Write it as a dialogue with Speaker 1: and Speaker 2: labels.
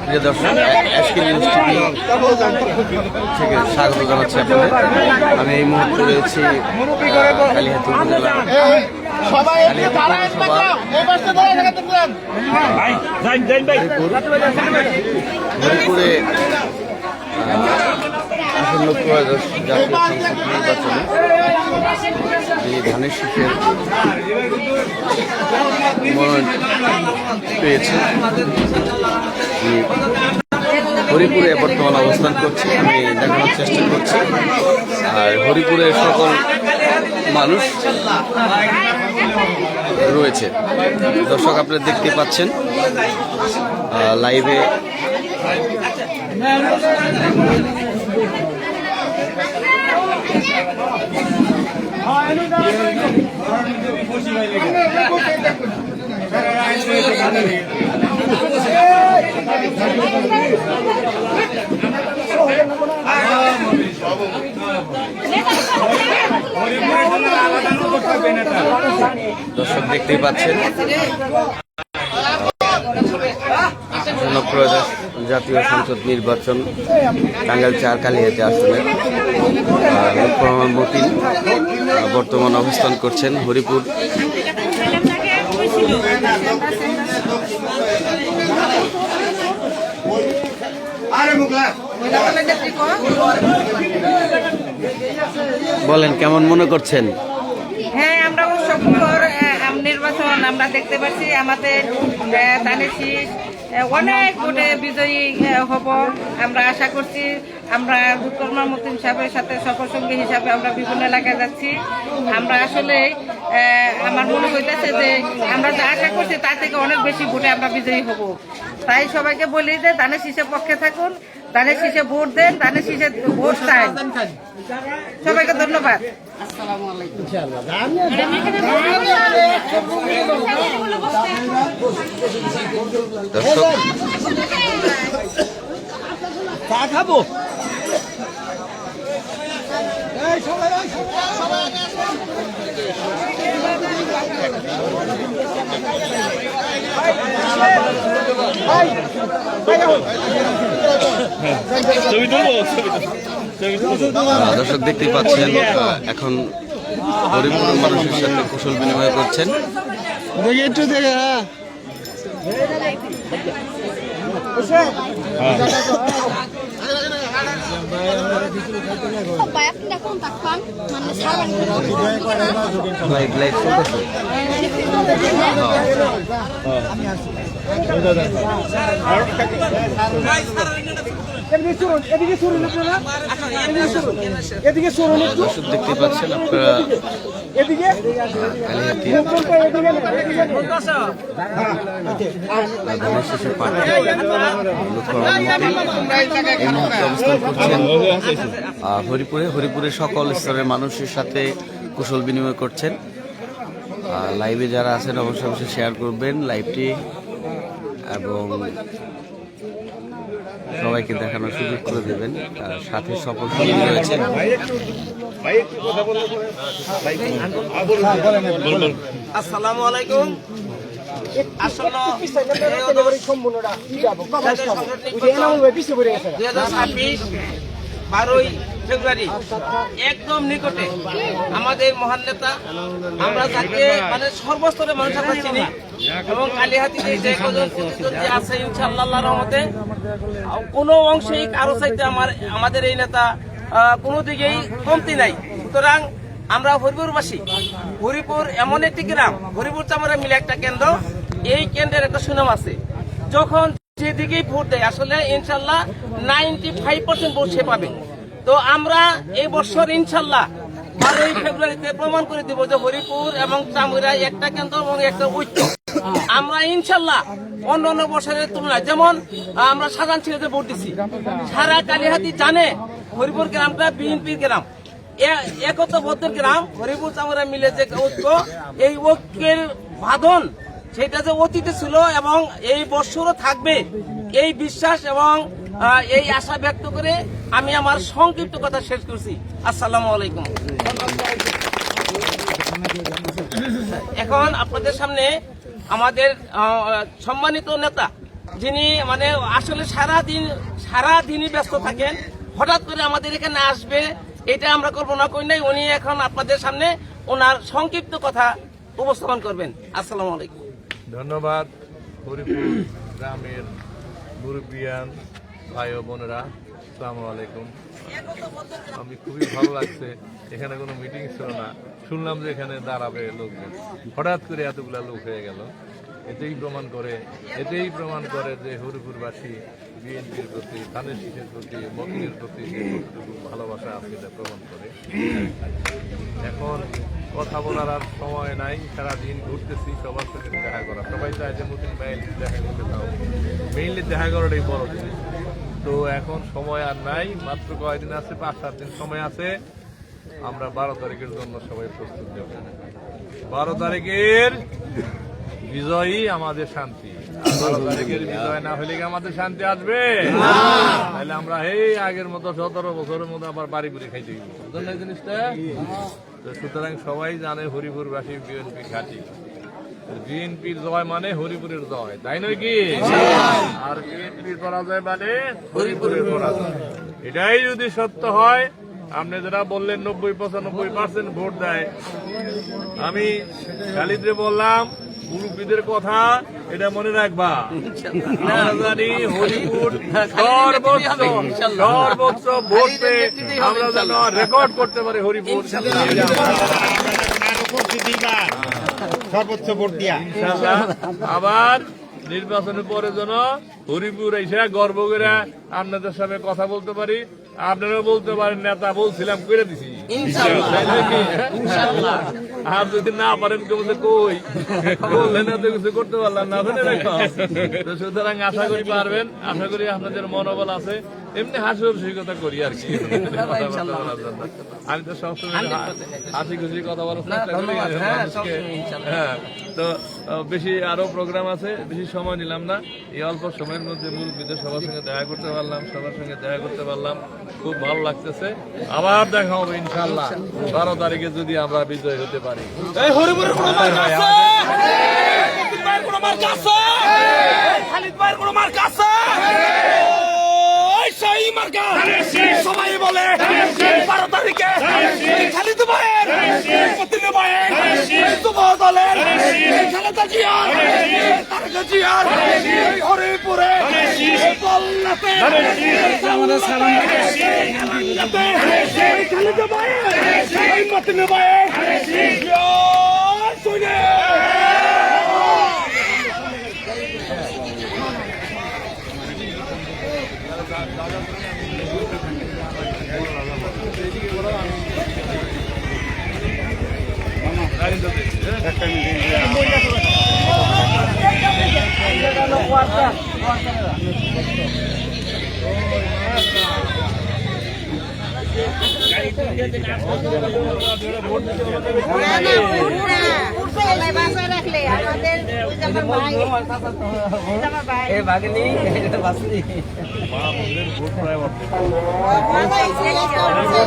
Speaker 1: প্রিয় দর্শক, আজকের নিউজ টিভি থেকে স্বাগত জানাচ্ছি আপনাদের। আমি এই মুহূর্তে রয়েছি কালিহাতী উপজেলা হরিপুরে আসন্ন ত্রয়োদশ জাতীয় সংসদ নির্বাচনে যে ধানের শীষের মনোনয়ন পেয়েছে, হরিপুরে বর্তমান অবস্থান করছি, আমি দেখানোর চেষ্টা করছি। আর হরিপুরে সকল মানুষ রয়েছে। দর্শক, আপনারা দেখতে পাচ্ছেন লাইভে দর্শক দেখতেই পাচ্ছেন ত্রয়োদশ জাতীয় সংসদ নির্বাচন টাঙ্গাইল ৪ কালিহাতী আসনে লুৎফর রহমান মতিন বর্তমান অবস্থান করছেন হরিপুর। বলেন, কেমন মনে করছেন?
Speaker 2: হ্যাঁ, আমরা উৎসবমুখর নির্বাচন আমরা দেখতে পাচ্ছি। আমাদের ধানের শীষ অনেক ভোটে বিজয়ী হব আমরা আশা করছি। আমরা লুৎফর রহমান মতিন সাহেবের সাথে সফরসঙ্গী হিসাবে আমরা বিভিন্ন এলাকায় যাচ্ছি। আমরা আসলে আমার মনে হইতেছে যে আমরা যা আশা করছি তার থেকে অনেক বেশি ভোটে আমরা বিজয়ী হব। তাই সবাইকে বলি যে ধানের শীষের পক্ষে থাকুন, ধানের শীষে ভোট দেন, ধানের শীষে ভোট চান। সবাইকে ধন্যবাদ। আসসালামু আলাইকুম।
Speaker 1: চা খাবো। দর্শক দেখতেই পাচ্ছেন এখন হরিপুরের মানুষের সাথে কুশল বিনিময় করছেন। একটু দেখে দর্শক দেখতে পাচ্ছেন আপনারা হরিপুরে সকল স্তরের মানুষের সাথে কুশল বিনিময় করছেন। লাইভে যারা আছেন অবশ্যই অবশ্যই শেয়ার করবেন লাইভটি এবং সবাইকে দেখানোর সুযোগ করে দেবেন। সাথে সকল সঙ্গী রয়েছে।
Speaker 3: আসসালামু আলাইকুম। আসন্ন 12ই ফেব্রুয়ারি একদম নিকটে আমাদের মহান নেতা, আমরা যাকে মানে সর্বস্তরের মানুষ আমরা চিনি এবং কালিহাতীতে যে কজন প্রতিদ্বন্দ্বী আছে ইনশাআল্লাহ আল্লাহর রহমতে কোনো অংশেই কারো চাইতে আমাদের এই নেতা কোনো দিকেই কমতি নাই। সুতরাং আমরা হরিপুরবাসী, হরিপুর এমন একটি গ্রাম, হরিপুর চামড়া মিলে একটা কেন্দ্র, এই কেন্দ্রের একটা সুনাম আছে। যখন যেদিকেই ভোট দেয় আসলে ইনশাল্লাহ 95% ভোট সে পাবে। তো আমরা এই বছর ইনশাল্লাহ 12ই ফেব্রুয়ারিতে প্রমাণ করে দিব যে হরিপুর এবং চামুরা একটা কেন্দ্র এবং একটা ঐক্য। আমরা ইনশাল্লাহ অন্য অন্য বছরের তুলনায়, যেমন আমরা সাধারণ ছেলেদের ভোট দিচ্ছি, সারা কালিহাতী জানে হরিপুর গ্রামটা বিএনপির গ্রাম, একতাবদ্ধ গ্রাম। হরিপুর চামুরা মিলে যে ঐক্য, এই ঐক্যের বাঁধন সেটা যে অতীতে ছিল এবং এই বছরও থাকবে, এই বিশ্বাস এবং এই আশা ব্যক্ত করে আমি আমার সংক্ষিপ্ত কথা শেষ করছি। আসসালামু আলাইকুম। এখন আপনাদের সামনে আমাদের সম্মানিত নেতা যিনি মানে আসলে সারাদিনই ব্যস্ত থাকেন, হঠাৎ করে আমাদের এখানে আসবে এটা আমরা কল্পনা করি নাই। উনি এখন আপনাদের সামনে ওনার সংক্ষিপ্ত কথা উপস্থাপন করবেন। আসসালামু আলাইকুম।
Speaker 4: ধন্যবাদ। হরিপুর গ্রামের মুরব্বিয়ান ভাই ও বোনেরা, আসসালামু আলাইকুম। আমি খুবই ভালো লাগছে, এখানে কোনো মিটিং ছিল না, শুনলাম যে এখানে দাঁড়াবে লোকজন, হঠাৎ করে এতগুলা লোক হয়ে গেল। এতেই প্রমাণ করে যে হরিপুরবাসী বিএনপির প্রতি, ধানের শীষের প্রতি, মতিনের প্রতি যে কতটুকু ভালোবাসা আছে এটা প্রমাণ করে। এখন কথা বলার আর সময় নাই, সারাদিন ঘুরতেছি সবার সঙ্গে দেখা করা। সবাই চায় যে মতিন ভাই দেখা করতে চাও, মেইনলি দেখা করাটাই বড় জিনিস। তো এখন সময় আর নাই, মাত্র কয়েকদিন আছে, 5-7 দিন সময় আছে। আমরা 12 তারিখের জন্য সবাই প্রস্তুত দেব। 12 তারিখের বিজয়ী আমাদের শান্তি। 12 তারিখের বিজয় না হলে কি আমাদের শান্তি আসবে? তাহলে আমরা এই আগের মতো 17 বছরের মতো আবার বাড়ি ঘুরে খাইতে দিব জিনিসটা। তো সুতরাং সবাই জানে হরিপুরবাসী বিএনপি ঘাঁটি। বিএনপির জয় মানে হরিপুরের জয়, তাই নয় কি? আর বিএনপির পরাজয় মানে হরিপুরের পরাজয়। এটাই যদি সত্য হয়, আপনি যারা বললেন 90-95% ভোট দেয়, আমি খালিদরে বললাম মুরব্বীদের কথা, এটা মনে রাখবা। আমরা জানি হরিপুর সর্বোচ্চ ভোট পেয়ে আমরা যেন রেকর্ড করতে পারি হরিপুর
Speaker 5: সর্বোচ্চ ভোট দিয়া।
Speaker 4: আবার নির্বাচনের পরে যেন হরিপুর এসে গর্ব করে আপনাদের সাথে কথা বলতে পারি, আপনারাও বলতে পারেন নেতা বলছিলাম করে দিছি। আর যদি না পারেন কেউ কই বললেন এত কিছু করতে পারলাম না, সুতরাং আশা করি পারবেন, আশা করি আপনাদের মনোবল আছে। এমনি হাসি রসিকতা করি আর কি, আমি তো সবসময় হাসি খুশি কথা বলার চেষ্টা করি মানুষকে। হ্যাঁ, তো বেশি আরো প্রোগ্রাম আছে, বেশি সময় নিলাম না। এই অল্প সময়ের মধ্যে মুরব্বীদের সবার সঙ্গে দেখা করতে পারলাম, খুব ভালো লাগতেছে। আবার দেখা হবে ইনশাল্লাহ 12 তারিখে যদি আমরা বিজয় হতে পারি।
Speaker 6: সবাই বলে 12 তারিখে খালিদ ভাইয়ের মতিন ভাইয়ের যুব দলের খালেদা জিয়ার তারেক জিয়ার হরিপুরে বলনাতে আমাদের সালাম খালিদ ভাইয়ের মতিন ভাইয়ের শুনে
Speaker 2: রাখলে